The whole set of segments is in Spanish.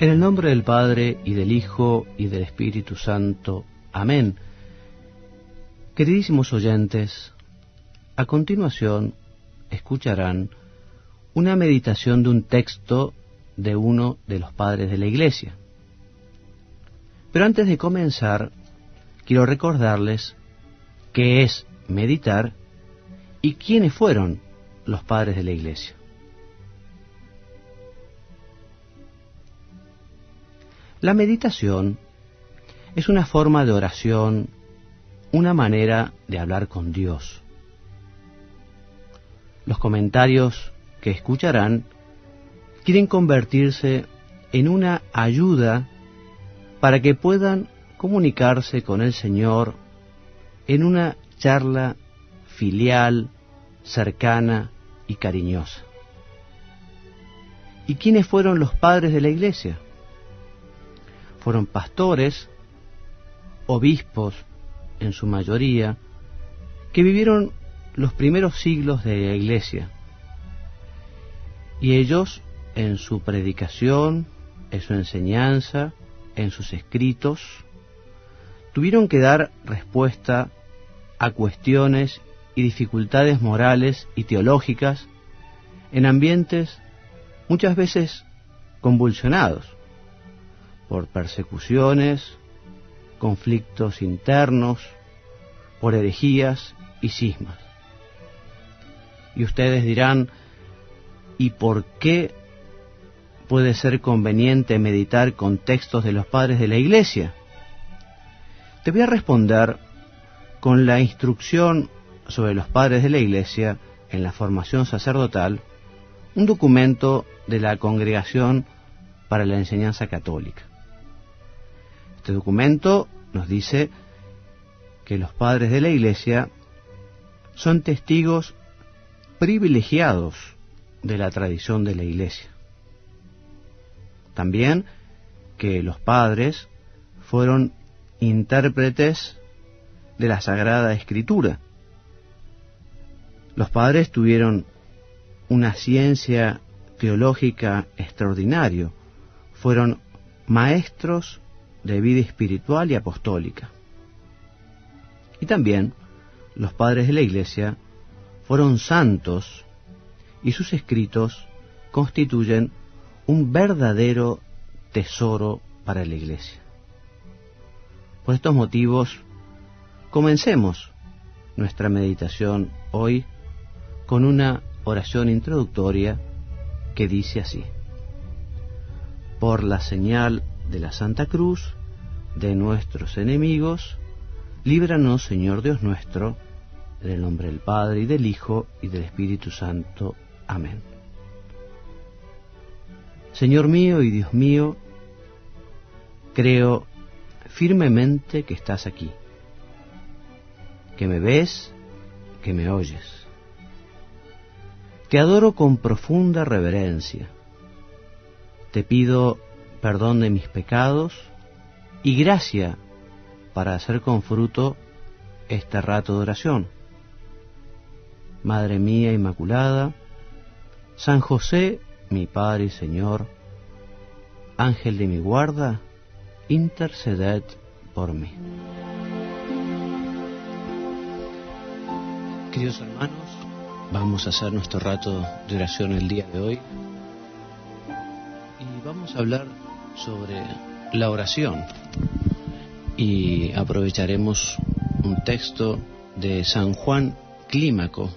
En el nombre del Padre, y del Hijo, y del Espíritu Santo. Amén. Queridísimos oyentes, a continuación escucharán una meditación de un texto de uno de los padres de la Iglesia. Pero antes de comenzar, quiero recordarles qué es meditar y quiénes fueron los padres de la Iglesia. La meditación es una forma de oración, una manera de hablar con Dios. Los comentarios que escucharán quieren convertirse en una ayuda para que puedan comunicarse con el Señor en una charla filial, cercana y cariñosa. ¿Y quiénes fueron los padres de la Iglesia? Fueron pastores, obispos en su mayoría, que vivieron los primeros siglos de la Iglesia. Y ellos, en su predicación, en su enseñanza, en sus escritos, tuvieron que dar respuesta a cuestiones y dificultades morales y teológicas en ambientes muchas veces convulsionados por persecuciones, conflictos internos, por herejías y cismas. Y ustedes dirán, ¿y por qué puede ser conveniente meditar con textos de los padres de la Iglesia? Te voy a responder con la instrucción sobre los padres de la Iglesia en la formación sacerdotal, un documento de la Congregación para la Enseñanza Católica. Este documento nos dice que los padres de la Iglesia son testigos privilegiados de la tradición de la Iglesia. También que los padres fueron intérpretes de la Sagrada Escritura. Los padres tuvieron una ciencia teológica extraordinaria, fueron maestros de vida espiritual y apostólica. Y también los padres de la Iglesia fueron santos y sus escritos constituyen un verdadero tesoro para la Iglesia. Por estos motivos, comencemos nuestra meditación hoy con una oración introductoria que dice así: por la señal de la Santa Cruz de nuestros enemigos, líbranos, Señor Dios nuestro, en el nombre del Padre, y del Hijo, y del Espíritu Santo. Amén. Señor mío y Dios mío, creo firmemente que estás aquí, que me ves, que me oyes. Te adoro con profunda reverencia. Te pido perdón de mis pecados y gracia para hacer con fruto este rato de oración. Madre mía Inmaculada, San José, mi Padre y Señor, Ángel de mi guarda, interceded por mí. Queridos hermanos, vamos a hacer nuestro rato de oración el día de hoy y vamos a hablar sobre la oración, y aprovecharemos un texto de San Juan Clímaco,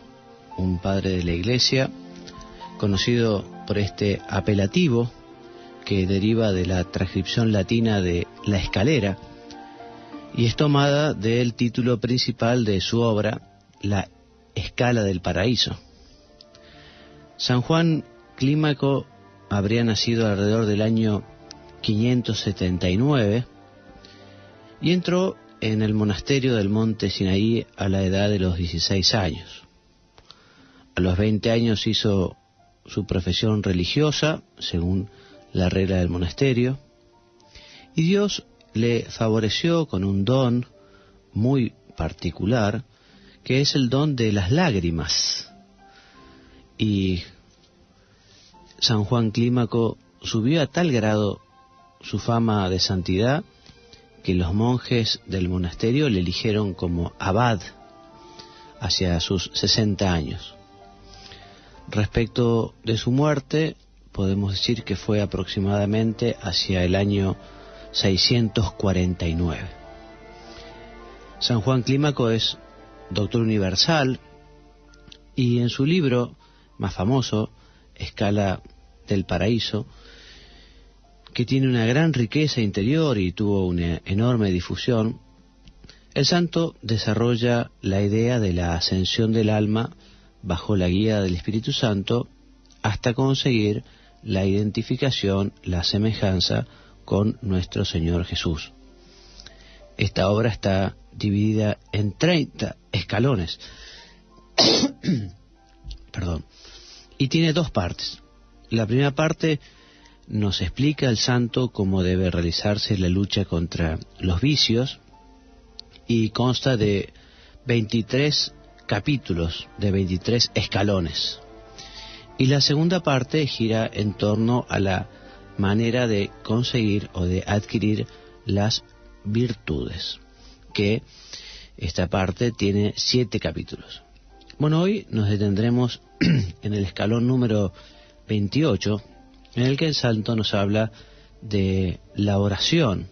un padre de la Iglesia, conocido por este apelativo que deriva de la transcripción latina de la escalera, y es tomada del título principal de su obra, La Escala del Paraíso. San Juan Clímaco habría nacido alrededor del año 579 y entró en el monasterio del monte Sinaí a la edad de los 16 años. A los 20 años hizo su profesión religiosa, según la regla del monasterio, y Dios le favoreció con un don muy particular, que es el don de las lágrimas. Y San Juan Clímaco subió a tal grado su fama de santidad que los monjes del monasterio le eligieron como abad hacia sus 60 años. Respecto de su muerte, podemos decir que fue aproximadamente hacia el año 649. San Juan Clímaco es doctor universal y en su libro más famoso, Escala del Paraíso, que tiene una gran riqueza interior y tuvo una enorme difusión, el santo desarrolla la idea de la ascensión del alma bajo la guía del Espíritu Santo hasta conseguir la identificación, la semejanza con nuestro Señor Jesús. Esta obra está dividida en 30 escalones perdón, y tiene dos partes. La primera parte nos explica el santo cómo debe realizarse la lucha contra los vicios y consta de 23 capítulos, de 23 escalones. Y la segunda parte gira en torno a la manera de conseguir o de adquirir las virtudes, que esta parte tiene 7 capítulos. Bueno, hoy nos detendremos en el escalón número 28, en el que el santo nos habla de la oración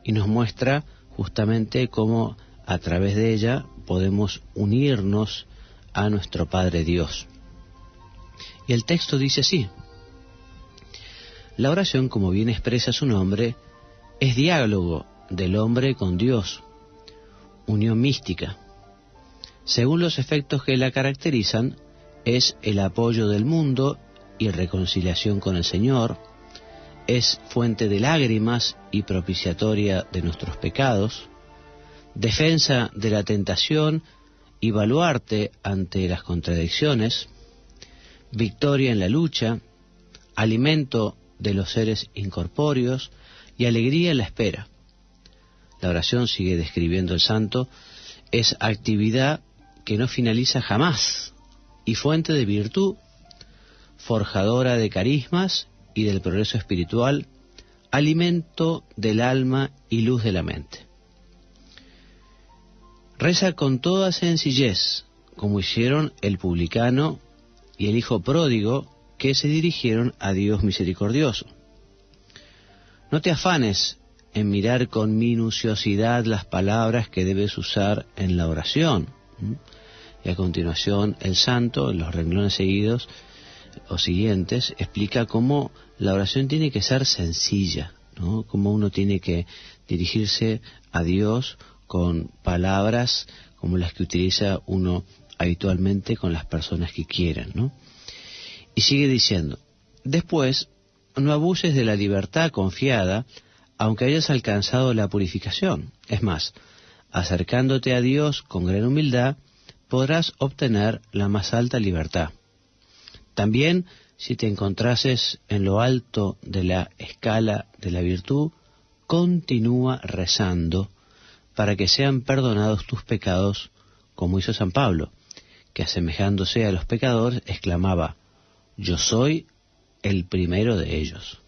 y nos muestra justamente cómo a través de ella podemos unirnos a nuestro Padre Dios. Y el texto dice así: la oración, como bien expresa su nombre, es diálogo del hombre con Dios, unión mística. Según los efectos que la caracterizan, es el apoyo del mundo y reconciliación con el Señor, es fuente de lágrimas y propiciatoria de nuestros pecados, defensa de la tentación y baluarte ante las contradicciones, victoria en la lucha, alimento de los seres incorpóreos y alegría en la espera. La oración, sigue describiendo el santo, es actividad que no finaliza jamás y fuente de virtud, forjadora de carismas y del progreso espiritual, alimento del alma y luz de la mente. Reza con toda sencillez, como hicieron el publicano y el hijo pródigo, que se dirigieron a Dios misericordioso. No te afanes en mirar con minuciosidad las palabras que debes usar en la oración. Y a continuación el santo, en los renglones seguidos o siguientes, explica cómo la oración tiene que ser sencilla, ¿no? Cómo uno tiene que dirigirse a Dios con palabras como las que utiliza uno habitualmente con las personas que quieren, ¿no? Y sigue diciendo: después, no abuses de la libertad confiada, aunque hayas alcanzado la purificación. Es más, acercándote a Dios con gran humildad, podrás obtener la más alta libertad. También, si te encontrases en lo alto de la escala de la virtud, continúa rezando para que sean perdonados tus pecados, como hizo San Pablo, que asemejándose a los pecadores exclamaba: yo soy el primero de ellos.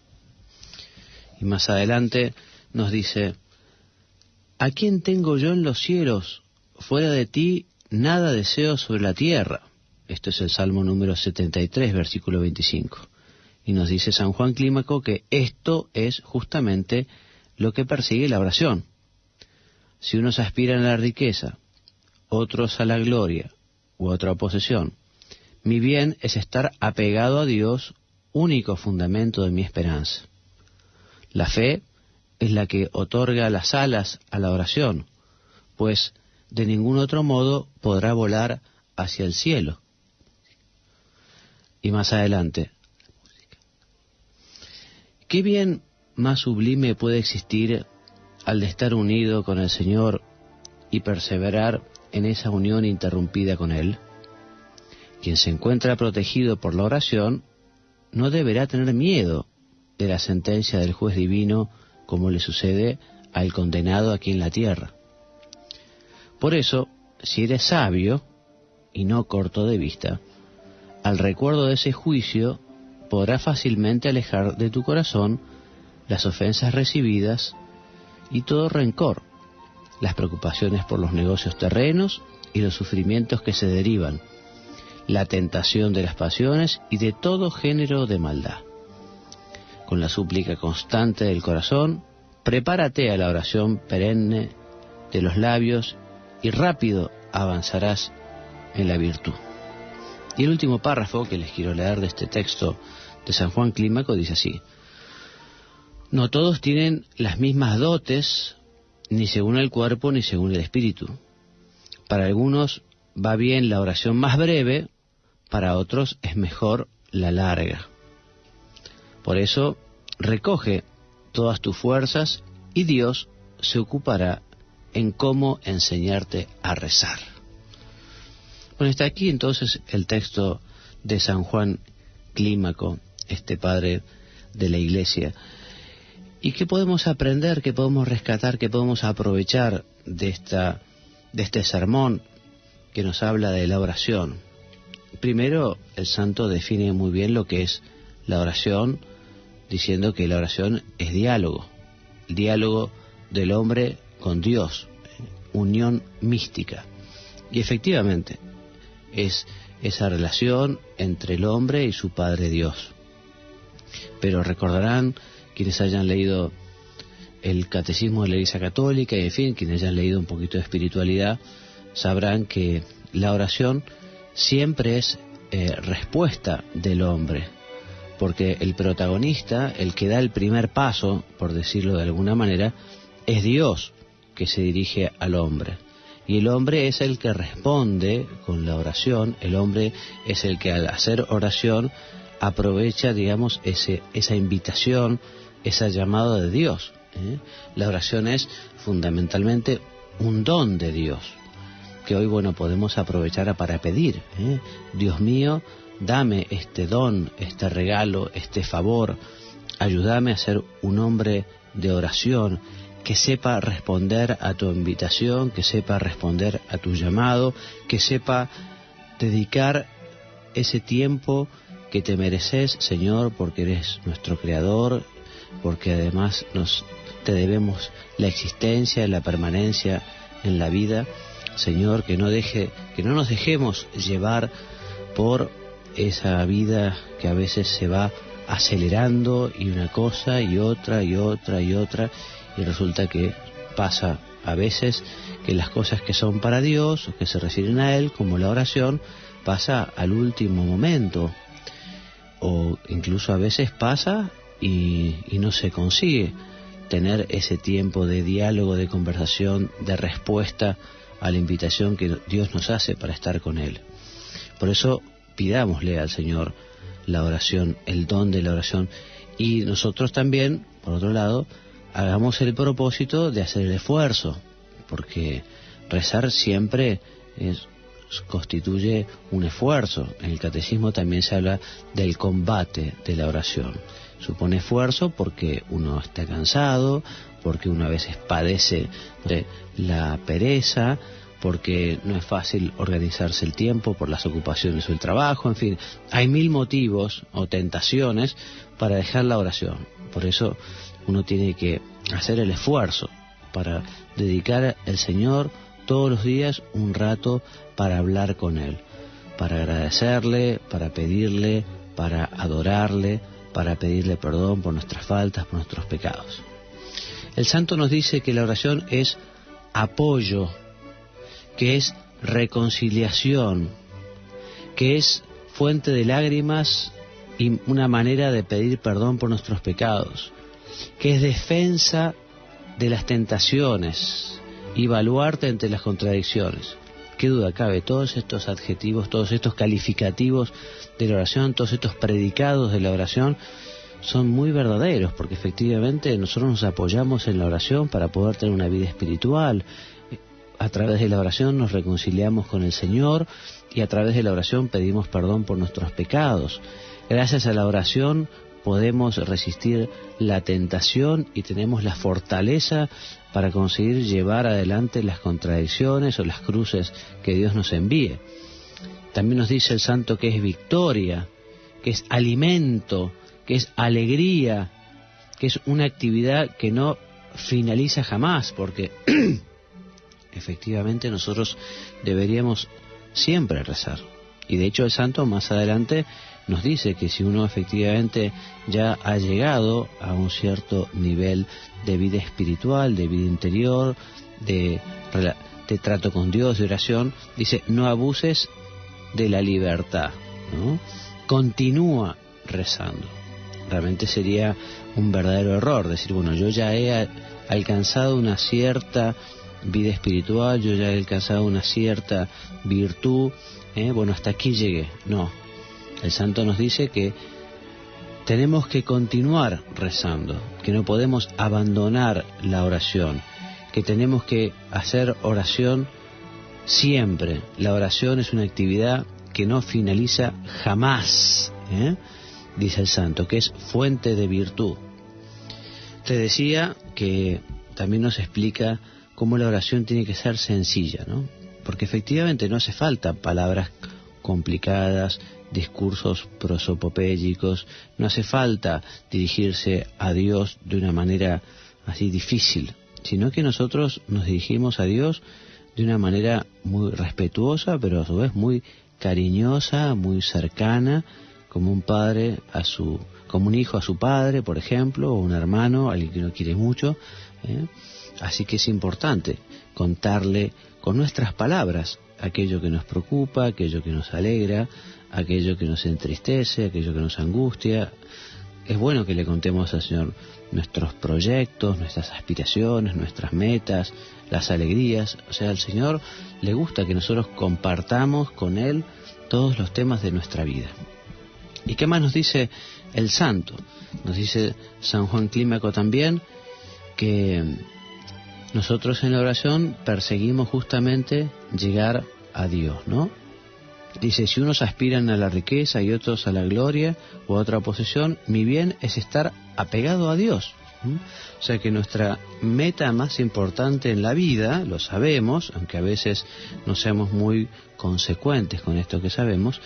Y más adelante nos dice: ¿a quién tengo yo en los cielos? Fuera de ti nada deseo sobre la tierra. Esto es el Salmo número 73, versículo 25. Y nos dice San Juan Clímaco que esto es justamente lo que persigue la oración. Si unos aspiran a la riqueza, otros a la gloria u otra posesión, mi bien es estar apegado a Dios, único fundamento de mi esperanza. La fe es la que otorga las alas a la oración, pues de ningún otro modo podrá volar hacia el cielo. Y más adelante: ¿qué bien más sublime puede existir al de estar unido con el Señor y perseverar en esa unión interrumpida con Él? Quien se encuentra protegido por la oración no deberá tener miedo de la sentencia del juez divino, como le sucede al condenado aquí en la tierra. Por eso, si eres sabio y no corto de vista, al recuerdo de ese juicio podrás fácilmente alejar de tu corazón las ofensas recibidas y todo rencor, las preocupaciones por los negocios terrenos y los sufrimientos que se derivan, la tentación de las pasiones y de todo género de maldad. Con la súplica constante del corazón, prepárate a la oración perenne de los labios y rápido avanzarás en la virtud. Y el último párrafo que les quiero leer de este texto de San Juan Clímaco dice así: no todos tienen las mismas dotes, ni según el cuerpo ni según el espíritu. Para algunos va bien la oración más breve, para otros es mejor la larga. Por eso, recoge todas tus fuerzas y Dios se ocupará en cómo enseñarte a rezar. Bueno, está aquí entonces el texto de San Juan Clímaco, este padre de la Iglesia. ¿Y qué podemos aprender, qué podemos rescatar, qué podemos aprovechar de este sermón que nos habla de la oración? Primero, el santo define muy bien lo que es la oración, diciendo que la oración es diálogo, el diálogo del hombre con Dios, unión mística. Y efectivamente, es esa relación entre el hombre y su Padre Dios. Pero recordarán, quienes hayan leído el Catecismo de la Iglesia Católica, y en fin, quienes hayan leído un poquito de espiritualidad, sabrán que la oración siempre es respuesta del hombre, porque el protagonista, el que da el primer paso, por decirlo de alguna manera, es Dios, que se dirige al hombre. Y el hombre es el que responde con la oración, el hombre es el que al hacer oración aprovecha, digamos, esa invitación, esa llamada de Dios. La oración es fundamentalmente un don de Dios, que hoy, bueno, podemos aprovechar para pedir. Dios mío, dame este don, este regalo, este favor, ayúdame a ser un hombre de oración, que sepa responder a tu invitación, que sepa responder a tu llamado, que sepa dedicar ese tiempo que te mereces, Señor, porque eres nuestro Creador, porque además te debemos la existencia, la permanencia en la vida. Señor, que no nos dejemos llevar por esa vida que a veces se va acelerando, y una cosa y otra y otra y otra, y resulta que pasa a veces que las cosas que son para Dios o que se refieren a Él, como la oración, pasa al último momento, o incluso a veces pasa y no se consigue tener ese tiempo de diálogo, de conversación, de respuesta a la invitación que Dios nos hace para estar con Él. Por eso pidámosle al Señor la oración, el don de la oración, y nosotros también, por otro lado, hagamos el propósito de hacer el esfuerzo, porque rezar siempre constituye un esfuerzo. En el Catecismo también se habla del combate de la oración. Supone esfuerzo porque uno está cansado, porque uno a veces padece de la pereza, porque no es fácil organizarse el tiempo por las ocupaciones o el trabajo, en fin, hay mil motivos o tentaciones para dejar la oración. Por eso uno tiene que hacer el esfuerzo para dedicar al Señor todos los días un rato para hablar con Él, para agradecerle, para pedirle, para adorarle, para pedirle perdón por nuestras faltas, por nuestros pecados. El santo nos dice que la oración es apoyo, que es reconciliación, que es fuente de lágrimas y una manera de pedir perdón por nuestros pecados, que es defensa de las tentaciones y baluarte ante las contradicciones. Qué duda cabe, todos estos adjetivos, todos estos calificativos de la oración, todos estos predicados de la oración son muy verdaderos, porque efectivamente nosotros nos apoyamos en la oración para poder tener una vida espiritual. A través de la oración nos reconciliamos con el Señor, y a través de la oración pedimos perdón por nuestros pecados. Gracias a la oración podemos resistir la tentación y tenemos la fortaleza para conseguir llevar adelante las contradicciones o las cruces que Dios nos envíe. También nos dice el santo que es victoria, que es alimento, que es alegría, que es una actividad que no finaliza jamás, porque efectivamente nosotros deberíamos siempre rezar. Y de hecho el santo más adelante nos dice que si uno efectivamente ya ha llegado a un cierto nivel de vida espiritual, de vida interior, de trato con Dios, de oración, dice, no abuses de la libertad, ¿no? Continúa rezando. Realmente sería un verdadero error decir, bueno, yo ya he alcanzado una cierta vida espiritual, yo ya he alcanzado una cierta virtud, bueno, hasta aquí llegué. No, el santo nos dice que tenemos que continuar rezando, que no podemos abandonar la oración, que tenemos que hacer oración siempre. La oración es una actividad que no finaliza jamás, dice el santo, que es fuente de virtud. Te decía que también nos explica cómo la oración tiene que ser sencilla, ¿no? Porque efectivamente no hace falta palabras complicadas, discursos prosopopélicos, no hace falta dirigirse a Dios de una manera así difícil, sino que nosotros nos dirigimos a Dios de una manera muy respetuosa, pero a su vez muy cariñosa, muy cercana, como un padre como un hijo a su padre, por ejemplo, o un hermano, alguien que no quiere mucho. Así que es importante contarle con nuestras palabras aquello que nos preocupa, aquello que nos alegra, aquello que nos entristece, aquello que nos angustia. Es bueno que le contemos al Señor nuestros proyectos, nuestras aspiraciones, nuestras metas, las alegrías. O sea, al Señor le gusta que nosotros compartamos con Él todos los temas de nuestra vida. ¿Y qué más nos dice el santo? Nos dice San Juan Clímaco también que nosotros en la oración perseguimos justamente llegar a Dios, ¿no? Dice, si unos aspiran a la riqueza y otros a la gloria o a otra posesión, mi bien es estar apegado a Dios. O sea que nuestra meta más importante en la vida, lo sabemos, aunque a veces no seamos muy consecuentes con esto que sabemos,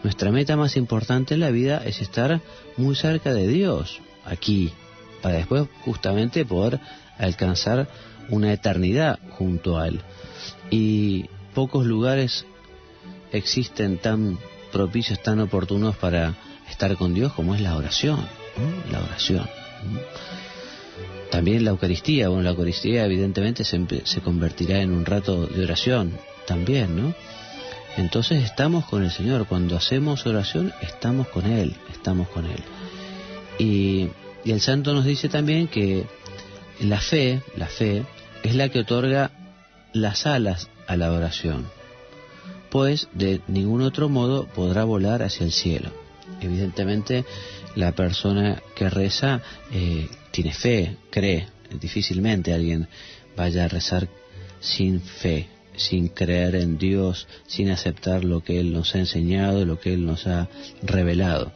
nuestra meta más importante en la vida es estar muy cerca de Dios, aquí, para después justamente poder alcanzar una eternidad junto a Él. Y pocos lugares existen tan propicios, tan oportunos para estar con Dios como es la oración, ¿no? La oración. También la Eucaristía, bueno, la Eucaristía evidentemente se convertirá en un rato de oración también, ¿no? Entonces estamos con el Señor, cuando hacemos oración estamos con Él. Y el santo nos dice también que la fe es la que otorga las alas a la oración, pues de ningún otro modo podrá volar hacia el cielo. Evidentemente la persona que reza tiene fe, cree. Difícilmente alguien vaya a rezar sin fe, sin creer en Dios, sin aceptar lo que Él nos ha enseñado, lo que Él nos ha revelado.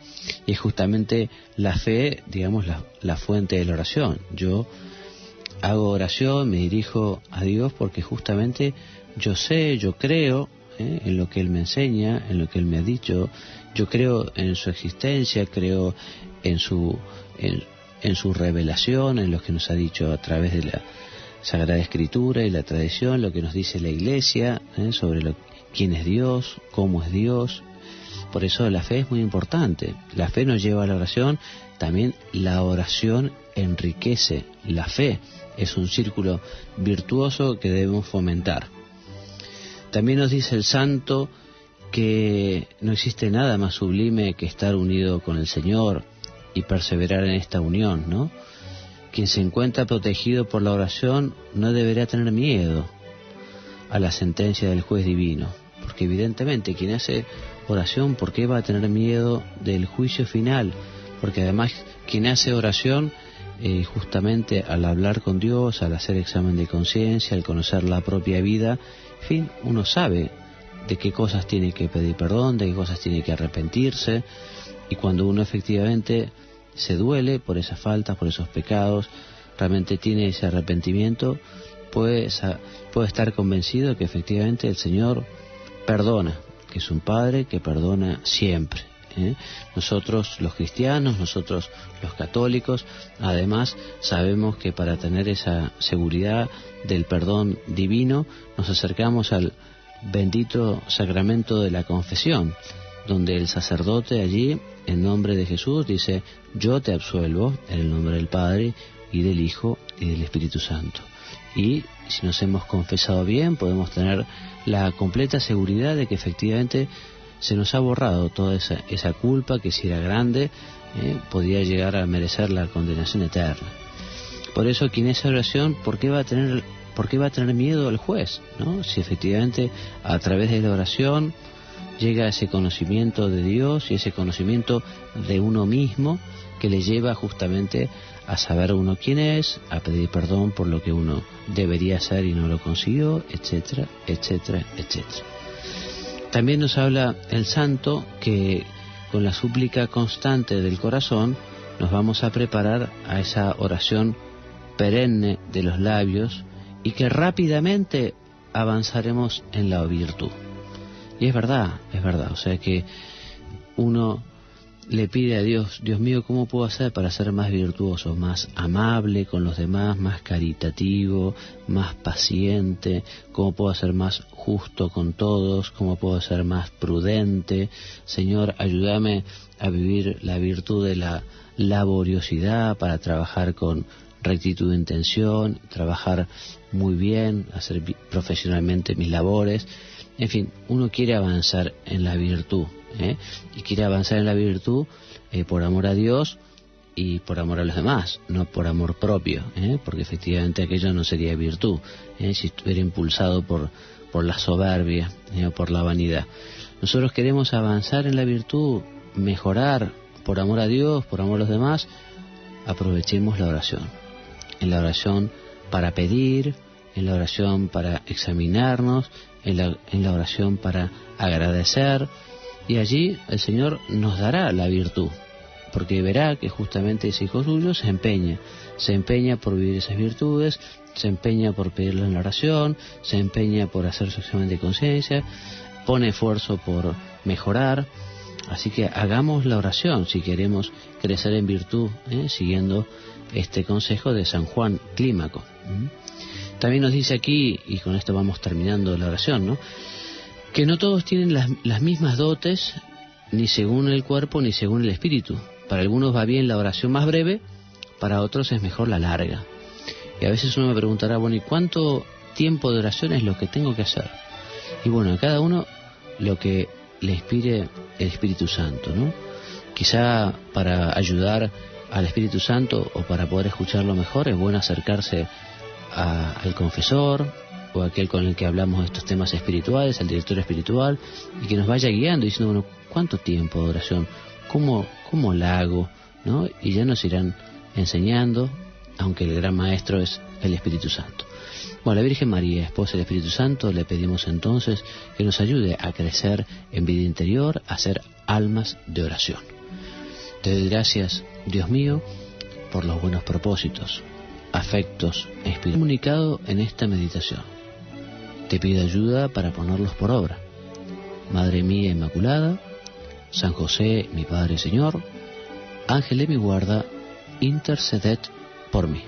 Y es justamente la fe, digamos, la fuente de la oración. Yo hago oración, me dirijo a Dios porque justamente yo sé, yo creo en lo que Él me enseña, en lo que Él me ha dicho. Yo creo en su existencia, creo en su revelación, en lo que nos ha dicho a través de la Sagrada Escritura y la tradición, lo que nos dice la Iglesia sobre quién es Dios, cómo es Dios. Por eso la fe es muy importante. La fe nos lleva a la oración, también la oración enriquece la fe. Es un círculo virtuoso que debemos fomentar. También nos dice el santo que no existe nada más sublime que estar unido con el Señor y perseverar en esta unión, ¿no? Quien se encuentra protegido por la oración no deberá tener miedo a la sentencia del juez divino, porque evidentemente quien hace oración, ¿por qué va a tener miedo del juicio final? Porque además quien hace oración, justamente al hablar con Dios, al hacer examen de conciencia, al conocer la propia vida, en fin, uno sabe de qué cosas tiene que pedir perdón, de qué cosas tiene que arrepentirse, y cuando uno efectivamente se duele por esas faltas, por esos pecados, realmente tiene ese arrepentimiento, puede estar convencido de que efectivamente el Señor perdona, que es un Padre que perdona siempre, Nosotros los cristianos, nosotros los católicos, además sabemos que para tener esa seguridad del perdón divino nos acercamos al bendito sacramento de la confesión, donde el sacerdote allí, en nombre de Jesús, dice: yo te absuelvo en el nombre del Padre y del Hijo y del Espíritu Santo. Y si nos hemos confesado bien, podemos tener la completa seguridad de que efectivamente se nos ha borrado toda esa culpa, que si era grande, podía llegar a merecer la condenación eterna. Por eso, aquí en esa oración, ¿por qué va a tener miedo el juez, ¿no? Si efectivamente a través de la oración llega ese conocimiento de Dios y ese conocimiento de uno mismo, que le lleva justamente a saber uno quién es, a pedir perdón por lo que uno debería hacer y no lo consiguió, etcétera, etcétera, etcétera. También nos habla el santo que con la súplica constante del corazón nos vamos a preparar a esa oración perenne de los labios y que rápidamente avanzaremos en la virtud. Y es verdad, o sea que uno le pide a Dios: Dios mío, ¿cómo puedo hacer para ser más virtuoso, más amable con los demás, más caritativo, más paciente? ¿Cómo puedo ser más justo con todos? ¿Cómo puedo ser más prudente? Señor, ayúdame a vivir la virtud de la laboriosidad para trabajar con rectitud de intención, trabajar muy bien, hacer profesionalmente mis labores. En fin, uno quiere avanzar en la virtud, y quiere avanzar en la virtud por amor a Dios y por amor a los demás, no por amor propio, porque efectivamente aquello no sería virtud, si estuviera impulsado por la soberbia o por la vanidad. Nosotros queremos avanzar en la virtud, mejorar por amor a Dios, por amor a los demás. Aprovechemos la oración. En la oración para pedir, en la oración para examinarnos, en la oración para agradecer, y allí el Señor nos dará la virtud, porque verá que justamente ese hijo suyo se empeña por vivir esas virtudes, se empeña por pedirlo en la oración, se empeña por hacer su examen de conciencia, pone esfuerzo por mejorar. Así que hagamos la oración si queremos crecer en virtud, siguiendo este consejo de San Juan Clímaco. También nos dice aquí, y con esto vamos terminando la oración, ¿no?, que no todos tienen las mismas dotes, ni según el cuerpo ni según el espíritu. Para algunos va bien la oración más breve, para otros es mejor la larga. Y a veces uno me preguntará: bueno, ¿y cuánto tiempo de oración es lo que tengo que hacer? Y bueno, a cada uno lo que le inspire el Espíritu Santo, ¿no? Quizá para ayudar al Espíritu Santo o para poder escucharlo mejor es bueno acercarse al confesor o aquel con el que hablamos de estos temas espirituales, al director espiritual, y que nos vaya guiando diciendo: bueno, ¿cuánto tiempo de oración? ¿Cómo la hago? ¿No? Y ya nos irán enseñando, aunque el gran maestro es el Espíritu Santo. Bueno, a la Virgen María, esposa del Espíritu Santo, le pedimos entonces que nos ayude a crecer en vida interior, a ser almas de oración. Te doy gracias, Dios mío, por los buenos propósitos, afectos e espíritu comunicado en esta meditación. Te pido ayuda para ponerlos por obra. Madre mía Inmaculada, San José, mi Padre y Señor, Ángel de mi guarda, interceded por mí.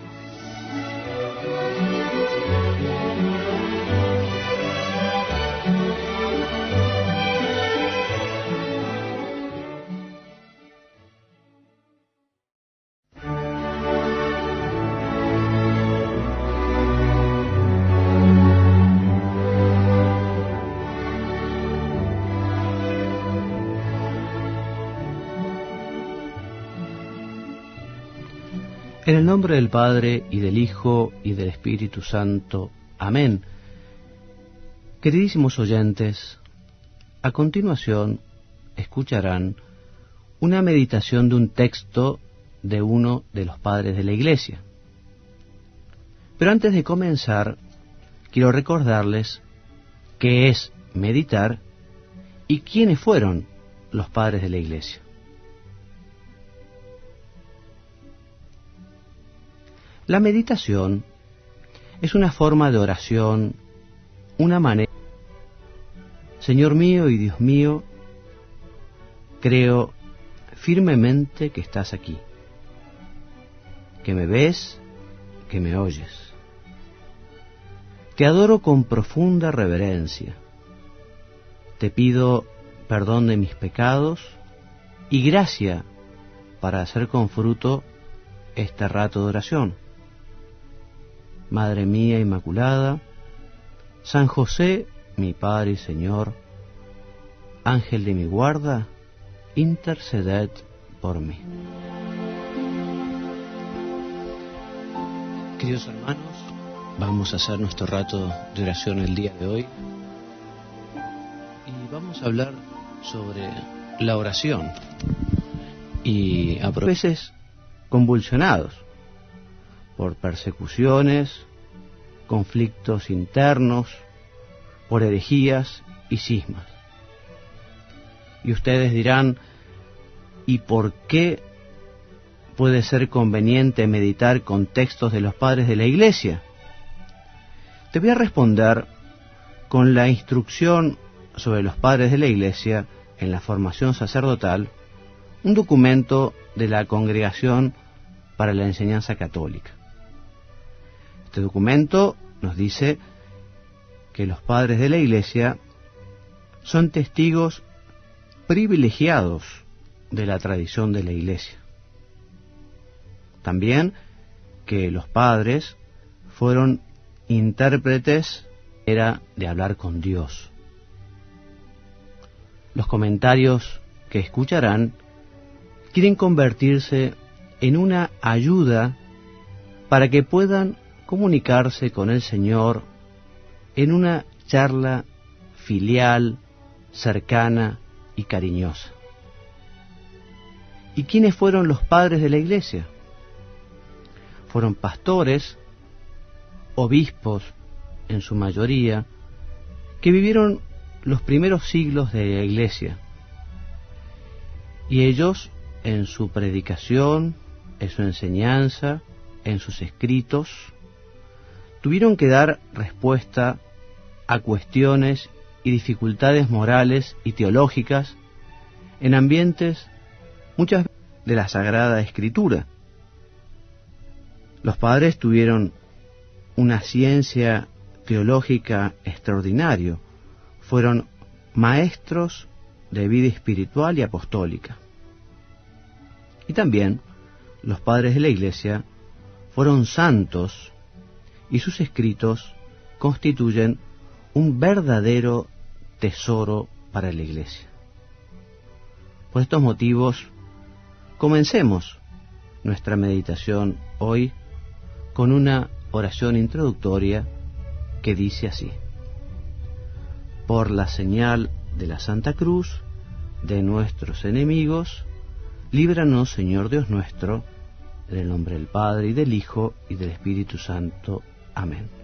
En el nombre del Padre, y del Hijo, y del Espíritu Santo. Amén. Queridísimos oyentes, a continuación escucharán una meditación de un texto de uno de los padres de la Iglesia. Pero antes de comenzar, quiero recordarles qué es meditar y quiénes fueron los padres de la Iglesia. La meditación es una forma de oración, una manera. Señor mío y Dios mío, creo firmemente que estás aquí, que me ves, que me oyes. Te adoro con profunda reverencia. Te pido perdón de mis pecados y gracia para hacer con fruto este rato de oración. Madre mía Inmaculada, San José, mi Padre y Señor, Ángel de mi guarda, interceded por mí. Queridos hermanos, vamos a hacer nuestro rato de oración el día de hoy y vamos a hablar sobre la oración y a veces convulsionados por persecuciones, conflictos internos, por herejías y cismas. Y ustedes dirán, ¿y por qué puede ser conveniente meditar con textos de los padres de la Iglesia? Te voy a responder con la instrucción sobre los padres de la Iglesia en la formación sacerdotal, un documento de la Congregación para la Enseñanza Católica. Este documento nos dice que los padres de la Iglesia son testigos privilegiados de la tradición de la Iglesia. También que los padres fueron intérpretes de hablar con Dios. Los comentarios que escucharán quieren convertirse en una ayuda para que puedan comunicarse con el Señor en una charla filial, cercana y cariñosa. ¿Y quiénes fueron los padres de la Iglesia? Fueron pastores, obispos en su mayoría, que vivieron los primeros siglos de la Iglesia. Y ellos, en su predicación, en su enseñanza, en sus escritos, tuvieron que dar respuesta a cuestiones y dificultades morales y teológicas en ambientes muchas veces de la Sagrada Escritura. Los padres tuvieron una ciencia teológica extraordinaria, fueron maestros de vida espiritual y apostólica. Y también los padres de la Iglesia fueron santos y sus escritos constituyen un verdadero tesoro para la Iglesia. Por estos motivos, comencemos nuestra meditación hoy con una oración introductoria que dice así: por la señal de la Santa Cruz de nuestros enemigos, líbranos, Señor Dios nuestro, en el nombre del Padre, y del Hijo, y del Espíritu Santo. Amén.